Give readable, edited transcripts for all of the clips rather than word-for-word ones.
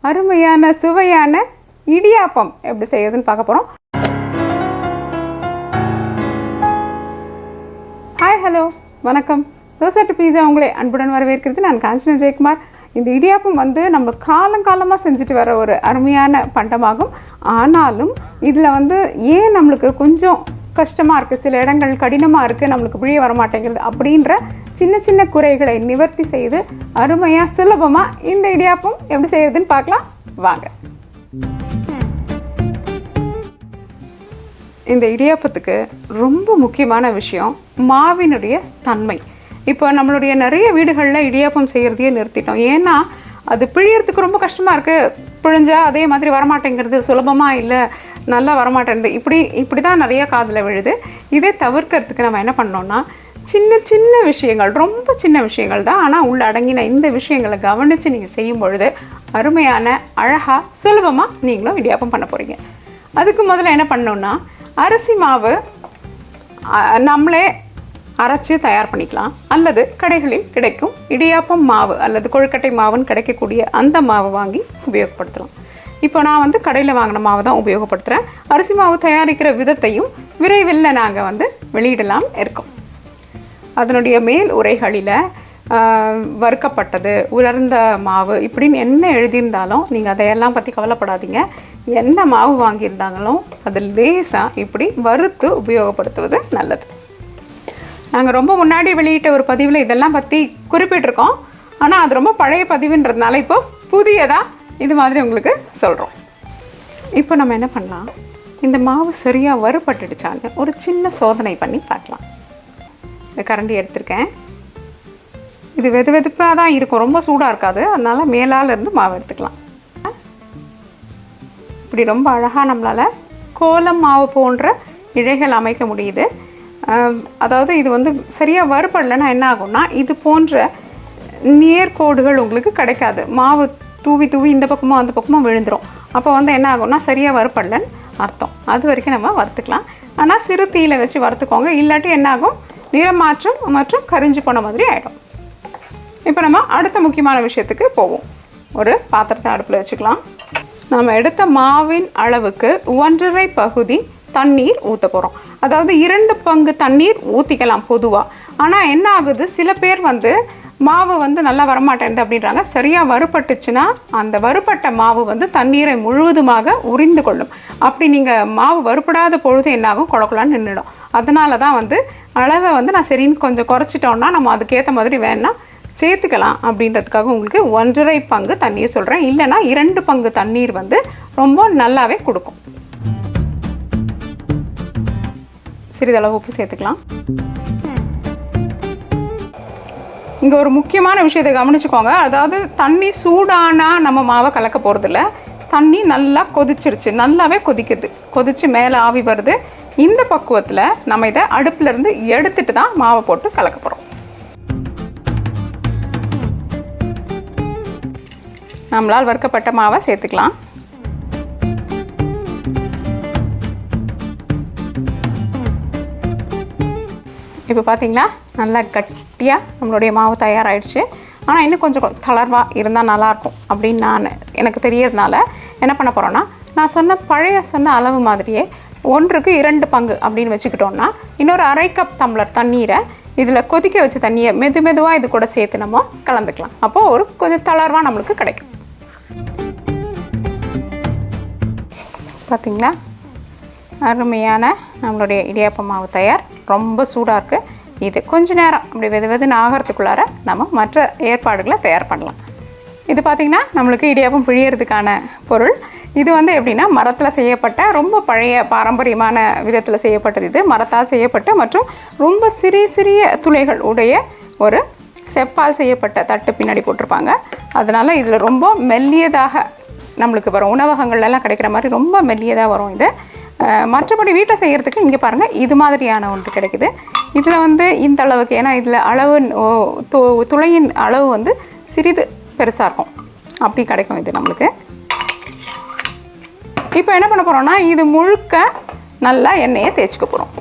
அருமையான சுவையான இடியாப்பம் எப்படி செய்யறதுன்னு பார்க்க போகிறோம். ஹாய், ஹலோ, வணக்கம். தோசை டு பீஸா உங்களை அன்புடன் வரவேற்கிறது. நான் காஞ்சனா ஜெயக்குமார். இந்த இடியாப்பம் நம்ம காலங்காலமாக செஞ்சுட்டு வர ஒரு அருமையான பண்டமாகும். ஆனாலும் இதில் ஏன் நம்மளுக்கு கொஞ்சம் கஷ்டமாக இருக்குது, சில இடங்கள் கடினமாக இருக்குது, நம்மளுக்கு பிழிய வரமாட்டேங்கிறது அப்படின்ற சின்ன சின்ன குறைகளை நிவர்த்தி செய்து அருமையாக சுலபமாக இந்த இடியாப்பம் எப்படி செய்யறதுன்னு பார்க்கலாம் வாங்க. இந்த இடியாப்பத்துக்கு ரொம்ப முக்கியமான விஷயம் மாவினுடைய தன்மை. இப்போ நம்மளுடைய நிறைய வீடுகளில் இடியாப்பம் செய்கிறதையே நிறுத்திட்டோம். ஏன்னா அது பிழியறதுக்கு ரொம்ப கஷ்டமாக இருக்குது, பிழிஞ்சா அதே மாதிரி வரமாட்டேங்கிறது, சுலபமாக இல்லை, நல்லா வரமாட்டேங்குது, இப்படி தான் நிறைய காதில் விழுது. இதை தவிர்க்கிறதுக்கு நம்ம என்ன பண்ணோம்னா, சின்ன சின்ன விஷயங்கள், ரொம்ப சின்ன விஷயங்கள் தான், ஆனால் உள்ள அடங்கின இந்த விஷயங்களை கவனித்து நீங்கள் செய்யும் பொழுது அருமையான அழகாக சுலபமாக நீங்களும் இடியாப்பம் பண்ண போகிறீங்க. அதுக்கு முதல்ல என்ன பண்ணோன்னா, அரிசி மாவு நம்மளே அரைச்சி தயார் பண்ணிக்கலாம், அல்லது கடைகளில் கிடைக்கும் இடியாப்பம் மாவு அல்லது கொழுக்கட்டை மாவுன்னு கிடைக்கக்கூடிய அந்த மாவை வாங்கி உபயோகப்படுத்தலாம். இப்போ நான் கடையில் வாங்கின மாவை தான் உபயோகப்படுத்துகிறேன். அரிசி மாவு தயாரிக்கிற விதத்தையும் விரைவில் நாங்கள் வெளியிடலாம் இருக்கோம். அதனுடைய மேல் உரைகளில் வறுக்கப்பட்டது, உலர்ந்த மாவு இப்படின்னு என்ன எழுதியிருந்தாலும் நீங்கள் அதையெல்லாம் பற்றி கவலைப்படாதீங்க. என்ன மாவு வாங்கியிருந்தாங்களும் அது லேசாக இப்படி வறுத்து உபயோகப்படுத்துவது நல்லது. நாங்கள் ரொம்ப முன்னாடி வெளியிட்ட ஒரு பதிவில் இதெல்லாம் பற்றி குறிப்பிட்டிருக்கோம். ஆனால் அது ரொம்ப பழைய பதிவுன்றதுனால இப்போ புதியதாக இது மாதிரி உங்களுக்கு சொல்கிறோம். இப்போ நம்ம என்ன பண்ணலாம், இந்த மாவு சரியாக வறுபட்டுடுச்சான்னு ஒரு சின்ன சோதனை பண்ணி பார்க்கலாம். இந்த கரண்டி எடுத்திருக்கேன். இது வெதுப்பாக தான் இருக்கும், ரொம்ப சூடாக இருக்காது. அதனால் மேலால் இருந்து மாவு எடுத்துக்கலாம். இப்படி ரொம்ப அழகாக நம்மளால் கோலம் மாவு போன்ற இழைகள் அமைக்க முடியுது. அதாவது இது சரியாக வறுபடலைன்னா என்ன ஆகும்னா, இது போன்ற நேர்கோடுகள் உங்களுக்கு கிடைக்காது. மாவு தூவி இந்த பக்கமும் அந்த பக்கமும் விழுந்துடும். அப்போ என்ன ஆகும்னா, சரியாக வறுபடலன்னு அர்த்தம். அது வரைக்கும் நம்ம வறுத்துக்கலாம். ஆனால் சிறு தீயில வச்சு வறுத்துக்கோங்க, இல்லாட்டி என்ன ஆகும், நிறமாற்றம் மற்றும் கரிஞ்சு போன மாதிரி ஆகிடும். இப்போ நம்ம அடுத்த முக்கியமான விஷயத்துக்கு போவோம். ஒரு பாத்திரத்தை அடுப்பில் வச்சுக்கலாம். நம்ம எடுத்த மாவின் அளவுக்கு 1.5 பகுதி தண்ணீர் ஊற்ற போகிறோம். அதாவது 2 பங்கு தண்ணீர் ஊற்றிக்கலாம் பொதுவாக. ஆனால் என்ன ஆகுது, சில பேர் மாவு நல்லா வரமாட்டேங்குது அப்படின்றாங்க. சரியாக வறுபட்டுச்சுன்னா அந்த வறுபட்ட மாவு தண்ணீரை முழுவதுமாக உறிந்து கொள்ளும். அப்படி நீங்கள் மாவு வறுபடாத பொழுது என்னாகும், குழக்குலான்னு நின்றுடும். அதனால தான் அளவை நான் சரின்னு கொஞ்சம் குறைச்சிட்டோன்னா நம்ம அதுக்கேற்ற மாதிரி வேணால் சேர்த்துக்கலாம் அப்படின்றதுக்காக உங்களுக்கு 1.5 பங்கு தண்ணீர் சொல்கிறேன். இல்லைன்னா 2 பங்கு தண்ணீர் ரொம்ப நல்லாவே கொடுக்கும். சிறிதளவு உப்பு சேர்த்துக்கலாம். இங்கே ஒரு முக்கியமான விஷயத்தை கவனிச்சுக்கோங்க. அதாவது தண்ணி சூடானா நம்ம மாவை கலக்க போகிறதில்ல. தண்ணி நல்லா கொதிச்சிருச்சு, நல்லாவே கொதிச்சு மேலே ஆவி வருது. இந்த பக்குவத்தில் நம்ம இதை அடுப்புலேருந்து எடுத்துட்டு தான் மாவை போட்டு கலக்க போகிறோம். நம்மளால் வறுக்கப்பட்ட மாவை சேர்த்துக்கலாம். இப்போ பார்த்தீங்களா, நல்லா கட்டியாக நம்மளுடைய மாவு தயாராகிடுச்சு. ஆனால் இன்னும் கொஞ்சம் தளர்வாக இருந்தால் நல்லாயிருக்கும் அப்படின்னு எனக்கு தெரியறதுனால என்ன பண்ண போகிறோன்னா, நான் பழைய சொன்ன அளவு மாதிரியே 1க்கு 2 பங்கு அப்படின்னு வச்சுக்கிட்டோன்னா, இன்னொரு 1/2 கப் டம்ளர் தண்ணீரை இதில் கொதிக்க வச்ச தண்ணியை மெதுவாக இது கூட சேர்த்து நம்ம கலந்துக்கலாம். அப்போது ஒரு கொஞ்சம் தளர்வாக நம்மளுக்கு கிடைக்கும். பார்த்திங்களா, அருமையான நம்மளுடைய இடியாப்ப மாவு தயார். ரொம்ப சூடாக இருக்குது. இது கொஞ்ச நேரம் அப்படி வெதுன்னு ஆகிறதுக்குள்ளார நம்ம மற்ற ஏற்பாடுகளை தயார் பண்ணலாம். இது பார்த்திங்கன்னா நம்மளுக்கு இடியாப்பம் பிழியறதுக்கான பொருள். இது எப்படின்னா, மரத்தில் செய்யப்பட்ட ரொம்ப பழைய பாரம்பரியமான விதத்தில் செய்யப்பட்டது. இது மரத்தால் செய்யப்பட்ட மற்றும் ரொம்ப சிறிய துளைகள் உடைய ஒரு செப்பால் செய்யப்பட்ட தட்டு பின்னாடி போட்டிருப்பாங்க. அதனால் இதில் ரொம்ப மெல்லியதாக நம்மளுக்கு வரும். உணவகங்கள்லாம் கிடைக்கிற மாதிரி ரொம்ப மெல்லியதாக வரும் இது. மற்றபடி வீட்டில் செய்கிறதுக்கு இங்கே பாருங்கள், இது மாதிரியான ஒன்று கிடைக்குது. இதில் இந்த அளவுக்கு, ஏன்னா இதில் அளவு துளையின் அளவு சிறிது பெருசாக இருக்கும், அப்படி கிடைக்கும் இது நம்மளுக்கு. இப்போ என்ன பண்ண போகிறோம்னா, இது முழுக்க நல்லா எண்ணெயை தேய்ச்சிக்க போகிறோம்.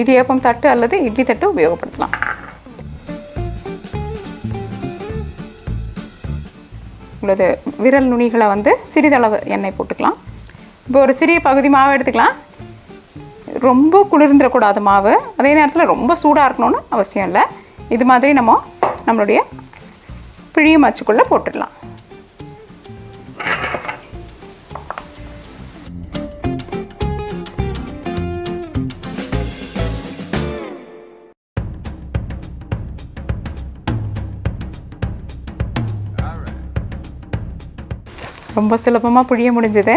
இடியாப்பம் தட்டு அல்லது இட்லி தட்டு உபயோகப்படுத்தலாம். உங்களது விரல் நுனிகளை வந்து சிறிதளவு எண்ணெய் போட்டுக்கலாம். இப்போ ஒரு சிறிய பகுதி மாவு எடுத்துக்கலாம். ரொம்ப குளிர்ந்துடக்கூடாது மாவு, அதே நேரத்தில் ரொம்ப சூடாக இருக்கணும்னு அவசியம் இல்லை. இது மாதிரி நம்மளுடைய பிழியும் அச்சுக்குள்ளே போட்டுடலாம். ரொம்ப சுலபமாக புழிய முடிஞ்சது,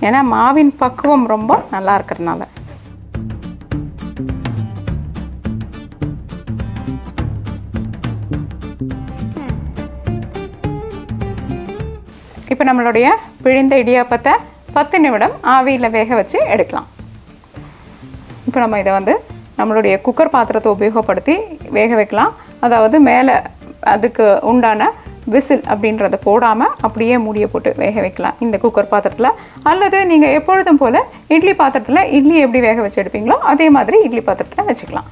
ஏன்னா மாவின் பக்குவம் ரொம்ப நல்லா இருக்கிறதுனால. இப்போ நம்மளுடைய பிழிந்த இடியாப்பத்தை 10 நிமிடம் ஆவியில் வேக வச்சு எடுக்கலாம். இப்போ நம்ம இதை வந்து நம்மளுடைய குக்கர் பாத்திரத்தை உபயோகப்படுத்தி வேக வைக்கலாம். அதாவது மேலே அதுக்கு உண்டான விசில் அப்படின்றத போடாமல் அப்படியே மூடியை போட்டு வேக வைக்கலாம் இந்த குக்கர் பாத்திரத்தில். அல்லது நீங்கள் எப்பொழுதும் போல் இட்லி பாத்திரத்தில் இட்லி எப்படி வேக வச்சு எடுப்பீங்களோ அதே மாதிரி இட்லி பாத்திரத்தில் வச்சுக்கலாம்.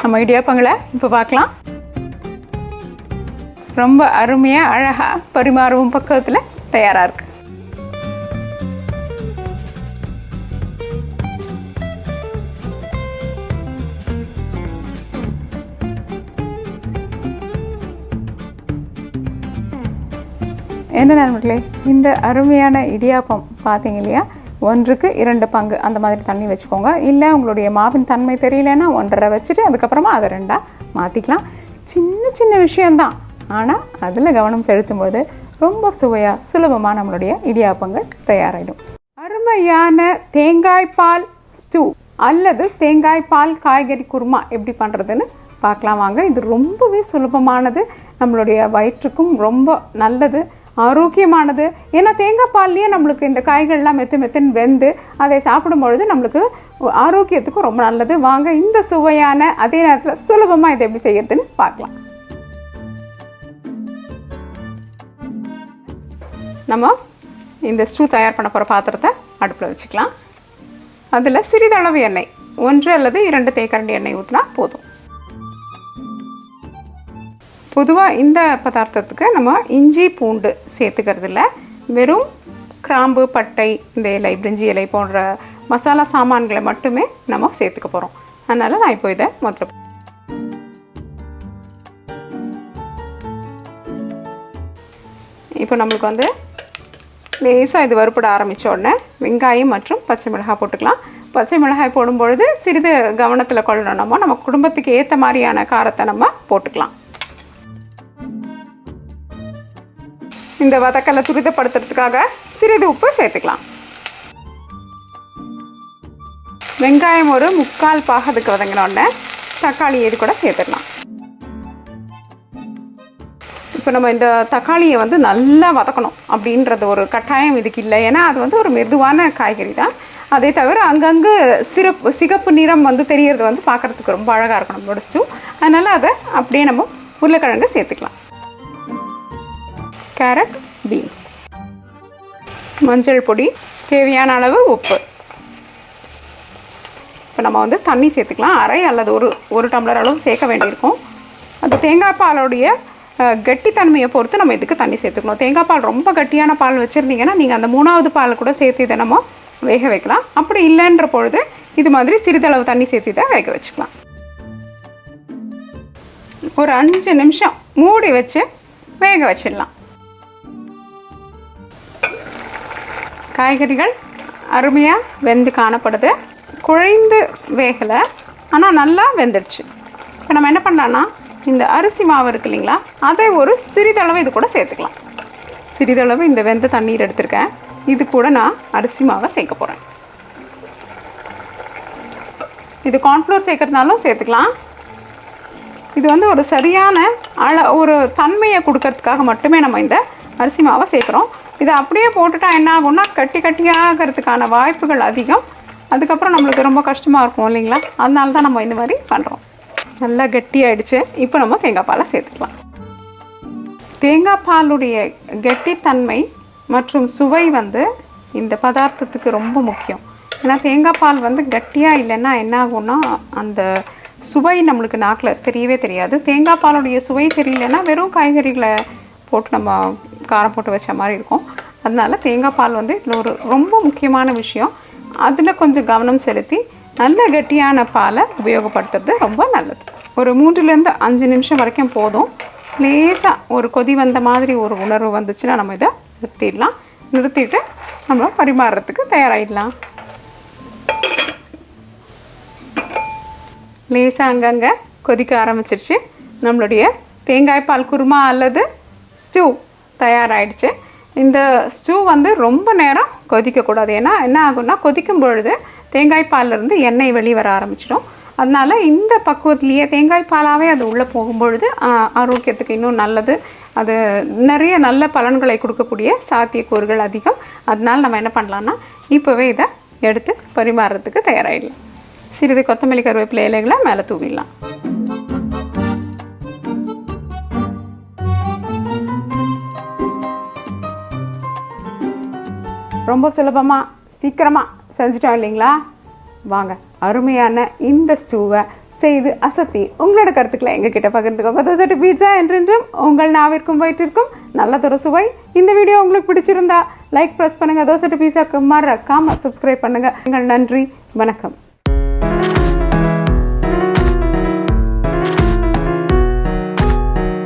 நம்ம இடியாப்பங்களை இப்போ பார்க்கலாம். ரொம்ப அருமையாக அழகாக பரிமாறவும் பக்குவத்தில் தயாராக இருக்குது. என்ன நண்பர்களே, இந்த அருமையான இடியாப்பம் பார்த்தீங்க இல்லையா, 1க்கு 2 பங்கு அந்த மாதிரி தண்ணி வச்சுக்கோங்க. இல்லை உங்களுடைய மாவின் தன்மை தெரியலன்னா 1.5 வச்சுட்டு அதுக்கப்புறமா அதை 2ஆக மாற்றிக்கலாம். சின்ன சின்ன விஷயந்தான், ஆனால் அதில் கவனம் செலுத்தும்போது ரொம்ப சுவையாக சுலபமாக நம்மளுடைய இடியாப்பங்கள் தயாராகிடும். அருமையான தேங்காய் பால் ஸ்டூ அல்லது தேங்காய் பால் காய்கறி குருமா எப்படி பண்ணுறதுன்னு பார்க்கலாம் வாங்க. இது ரொம்பவே சுலபமானது, நம்மளுடைய வயிற்றுக்கும் ரொம்ப நல்லது, ஆரோக்கியமானது. ஏன்னா தேங்காய் பால்லையே நம்மளுக்கு இந்த காய்கள்லாம் மெத்துன்னு வெந்து அதை சாப்பிடும்பொழுது நம்மளுக்கு ஆரோக்கியத்துக்கும் ரொம்ப நல்லது. வாங்க இந்த சுவையான அதே நேரத்தில் சுலபமாக இதை எப்படி செய்யறதுன்னு பார்க்கலாம். நம்ம இந்த ஸ்டூ தயார் பண்ண போகிற பாத்திரத்தை அடுப்பில் வச்சுக்கலாம். அதில் சிறிதளவு எண்ணெய், 1 அல்லது 2 தேக்கரண்டி எண்ணெய் ஊற்றினா போதும். பொதுவாக இந்த பதார்த்தத்துக்கு நம்ம இஞ்சி பூண்டு சேர்த்துக்கிறது இல்லை, வெறும் கிராம்பு பட்டை இந்த இலை பிரிஞ்சி இலை போன்ற மசாலா சாமான்களை மட்டுமே நம்ம சேர்த்துக்க போகிறோம். அதனால் நான் இப்போ இதை முதல்ல இப்போ நம்மளுக்கு வந்து லேசாக இது வறுப்பட ஆரம்பித்த உடனே வெங்காயம் மற்றும் பச்சை மிளகாய் போட்டுக்கலாம். பச்சை மிளகாய் போடும்பொழுது சிறிது கவனத்தில் கொள்ளணும். நம்ம குடும்பத்துக்கு ஏற்ற மாதிரியான காரத்தை நம்ம போட்டுக்கலாம். இந்த வதக்கலை துரிதப்படுத்துறதுக்காக சிறிது உப்பு சேர்த்துக்கலாம். வெங்காயம் ஒரு 3/4 பாகத்துக்கு வதங்கினோடனே தக்காளி இது கூட சேர்த்துடலாம். இப்போ நம்ம இந்த தக்காளியை வந்து நல்லா வதக்கணும் அப்படின்றது ஒரு கட்டாயம் இதுக்கு இல்லை, ஏன்னா அது வந்து ஒரு மெதுவான காய்கறி தான். அதே தவிர அங்கங்கே சிகப்பு நிறம் வந்து தெரியறது வந்து பார்க்குறதுக்கு ரொம்ப அழகாக இருக்கும் நம்மளோட ஸ்டூ. அதனால் அதை அப்படியே நம்ம உருளைக்கிழங்கு சேர்த்துக்கலாம். கேரட், பீன்ஸ், மஞ்சள் பொடி, தேவையான அளவு உப்பு. இப்போ நம்ம வந்து தண்ணி சேர்த்துக்கலாம். அரை அல்லது ஒரு டம்ளர் அளவு சேர்க்க வேண்டியிருக்கும். அது தேங்காய் பாலுடைய கெட்டித்தன்மையை பொறுத்து நம்ம இதுக்கு தண்ணி சேர்த்துக்கணும். தேங்காய் பால் ரொம்ப கட்டியான பால் வச்சுருந்தீங்கன்னா நீங்கள் அந்த 3வது பால் கூட சேர்த்து இதை நம்ம வேக வைக்கலாம். அப்படி இல்லைன்ற பொழுது இது மாதிரி சிறிதளவு தண்ணி சேர்த்து இதை வேக வச்சுக்கலாம். ஒரு 5 நிமிஷம் மூடி வச்சு வேக வச்சிடலாம். காய்கறிகள் அருமையாக வெந்து காணப்படுது, குழைந்து வேகலை, ஆனால் நல்லா வெந்துடுச்சு. இப்போ நம்ம என்ன பண்ணலான்னா இந்த அரிசி மாவு இருக்கு இல்லைங்களா, அதை ஒரு சிறிதளவு இது கூட சேர்த்துக்கலாம். சிறிதளவு இந்த வெந்த தண்ணீர் எடுத்திருக்கேன், இது கூட நான் அரிசி மாவை சேர்க்க போகிறேன். இது கார்ன்ஃப்ளோர் சேர்க்கறதுனாலும் சேர்த்துக்கலாம். இது வந்து ஒரு சரியான ஒரு தன்மையை கொடுக்கறதுக்காக மட்டுமே நம்ம இந்த அரிசி மாவை சேர்க்குறோம். இதை அப்படியே போட்டுட்டா என்ன ஆகும்னா கட்டியாகிறதுக்கான வாய்ப்புகள் அதிகம். அதுக்கப்புறம் நம்மளுக்கு ரொம்ப கஷ்டமாக இருக்கும் இல்லைங்களா, அதனால தான் நம்ம இந்த மாதிரி பண்ணுறோம். நல்லா கெட்டியாயிடுச்சு. இப்போ நம்ம தேங்காய் பாலை சேர்த்துக்கலாம். தேங்காய் பாலுடைய கெட்டித்தன்மை மற்றும் சுவை வந்து இந்த பதார்த்தத்துக்கு ரொம்ப முக்கியம். ஏன்னா தேங்காய் பால் வந்து கட்டியாக இல்லைன்னா என்ன ஆகும்னா அந்த சுவை நம்மளுக்கு நாக்கில் தெரியவே தெரியாது. தேங்காய் பாலுடைய சுவை தெரியலன்னா வெறும் காய்கறிகளை போட்டு நம்ம காரம் போட்டு வச்ச மாதிரி இருக்கும். அதனால தேங்காய் பால் வந்து இதில் ஒரு ரொம்ப முக்கியமான விஷயம். அதில் கொஞ்சம் கவனம் செலுத்தி நல்ல கெட்டியான பாலை உபயோகப்படுத்துறது ரொம்ப நல்லது. ஒரு 3லேருந்து 5 நிமிஷம் வரைக்கும் போதும். லேசாக ஒரு கொதி வந்த மாதிரி ஒரு உணர்வு வந்துச்சுன்னா நம்ம இதை நிறுத்திடலாம். நிறுத்திட்டு நம்ம பரிமாறுறதுக்கு தயாராகிடலாம். லேசாக அங்கங்கே கொதிக்க ஆரம்பிச்சிருச்சு. நம்மளுடைய தேங்காய் பால் குருமா அல்லது ஸ்டூ தயாராகிடுச்சு. இந்த ஸ்டூ வந்து ரொம்ப நேரம் கொதிக்கக்கூடாது. ஏன்னா என்ன ஆகும்னா கொதிக்கும் பொழுது தேங்காய் பாலிலேருந்து எண்ணெய் வெளியே வர ஆரம்பிச்சிடும். அதனால் இந்த பக்குவத்துலேயே தேங்காய் பாலாகவே அது உள்ளே போகும்பொழுது ஆரோக்கியத்துக்கு இன்னும் நல்லது. அது நிறைய நல்ல பலன்களை கொடுக்கக்கூடிய சாத்தியக்கூறுகள் அதிகம். அதனால் நம்ம என்ன பண்ணலான்னா இப்போவே இதை எடுத்து பரிமாறுறதுக்கு தயாராகிடலாம். சிறிது கொத்தமல்லி கருவேப்பிலை இலைகளை மேலே தூவிடலாம். ரொம்ப சுலபமாக சீக்கிரமாக செஞ்சுட்டோம் இல்லைங்களா? வாங்க அருமையான இந்த ஸ்டூவை செய்து அசத்தி உங்களோட கருத்துக்களை எங்ககிட்ட பகிர்ந்துக்கோங்க. தோசை டு பீட்சா என்றென்றும் உங்கள் நாவிற்கும் வயிற்றிற்கும் நல்லதொரு சுவை. இந்த வீடியோ உங்களுக்கு பிடிச்சிருந்தா லைக் ப்ரெஸ் பண்ணுங்கள். தோசை டு பீட்சாக்கு மறக்காமல் சப்ஸ்கிரைப் பண்ணுங்கள். நன்றி, வணக்கம்.